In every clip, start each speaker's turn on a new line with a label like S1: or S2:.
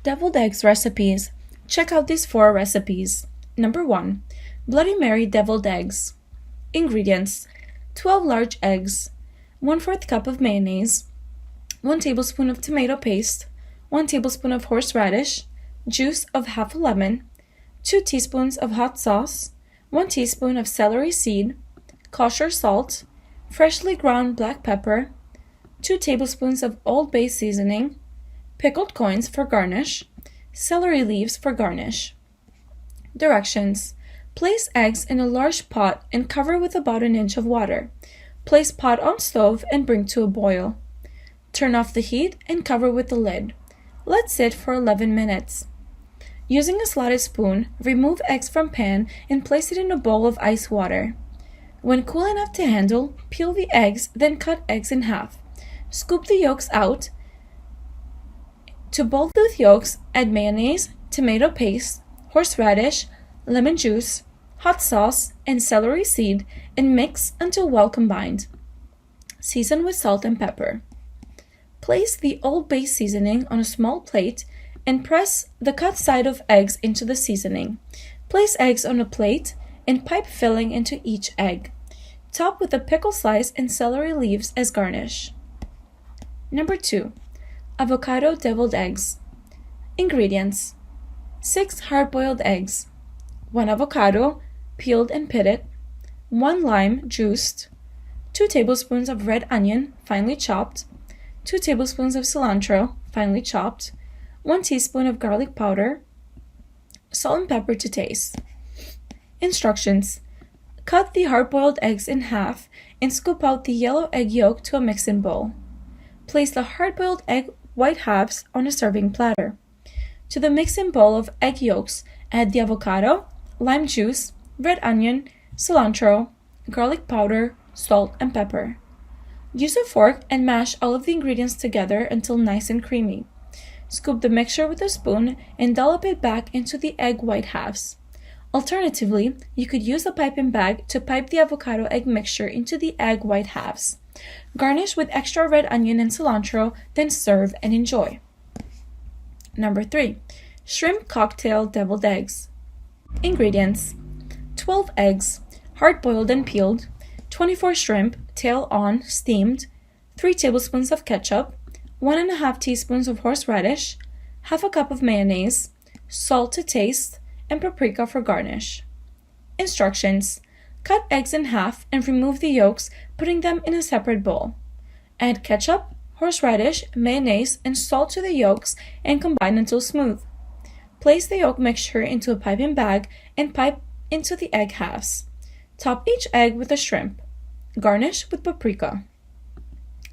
S1: Deviled eggs recipes. Check out these 4 recipes. Number 1. Bloody Mary deviled eggs. Ingredients: 12 large eggs, 1/4 cup of mayonnaise, 1 tablespoon of tomato paste, 1 tablespoon of horseradish, juice of half a lemon, 2 teaspoons of hot sauce, 1 teaspoon of celery seed, kosher salt, freshly ground black pepper, 2 tablespoons of Old Bay seasoning, pickled coins for garnish, celery leaves for garnish. Directions: place eggs in a large pot and cover with about an inch of water. Place pot on stove and bring to a boil. Turn off the heat and cover with the lid. Let sit for 11 minutes. Using a slotted spoon, remove eggs from pan and place it in a bowl of ice water. When cool enough to handle, peel the eggs, then cut eggs in half. Scoop the yolks out. To both the yolks, add mayonnaise, tomato paste, horseradish, lemon juice, hot sauce, and celery seed, and mix until well combined. Season with salt and pepper. Place the Old Bay seasoning on a small plate and press the cut side of eggs into the seasoning. Place eggs on a plate and pipe filling into each egg. Top with a pickle slice and celery leaves as garnish. Number 2. Avocado deviled eggs. Ingredients: 6 hard-boiled eggs, 1 avocado, peeled and pitted, 1 lime, juiced, 2 tablespoons of red onion, finely chopped, 2 tablespoons of cilantro, finely chopped, 1 teaspoon of garlic powder, salt and pepper to taste. Instructions: cut the hard-boiled eggs in half and scoop out the yellow egg yolk to a mixing bowl. Place the hard-boiled egg white halves on a serving platter. To the mixing bowl of egg yolks, add the avocado, lime juice, red onion, cilantro, garlic powder, salt, and pepper. Use a fork and mash all of the ingredients together until nice and creamy. Scoop the mixture with a spoon and dollop it back into the egg white halves. Alternatively, you could use a piping bag to pipe the avocado egg mixture into the egg white halves. Garnish with extra red onion and cilantro, then serve and enjoy. Number 3. Shrimp cocktail deviled eggs. Ingredients: 12 eggs, hard-boiled and peeled, 24 shrimp, tail on, steamed, 3 tablespoons of ketchup, 1½ teaspoons of horseradish, half a cup of mayonnaise, salt to taste, and paprika for garnish. Instructions: cut eggs in half and remove the yolks, putting them in a separate bowl. Add ketchup, horseradish, mayonnaise, and salt to the yolks and combine until smooth. Place the yolk mixture into a piping bag and pipe into the egg halves. Top each egg with a shrimp. Garnish with paprika.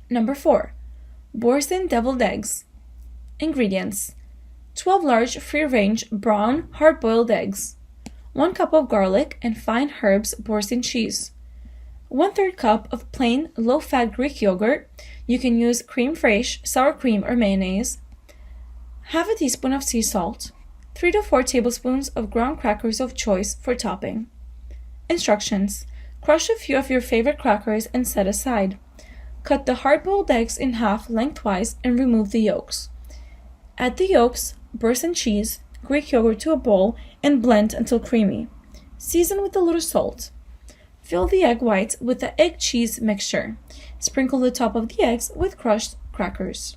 S1: Number 4. Boursin deviled eggs. Ingredients: 12 large free-range brown hard-boiled eggs, 1 cup of garlic and fine herbs Boursin cheese, 1/3 cup of plain low-fat Greek yogurt. You can use creme fraiche, sour cream, or mayonnaise, half a teaspoon of sea salt, 3 to 4 tablespoons of ground crackers of choice for topping. Instructions: crush a few of your favorite crackers and set aside. Cut the hard-boiled eggs in half lengthwise and remove the yolks. Add the yolks, Boursin cheese, Greek yogurt to a bowl and blend until creamy. Season with a little salt. Fill the egg whites with the egg cheese mixture. Sprinkle the top of the eggs with crushed crackers.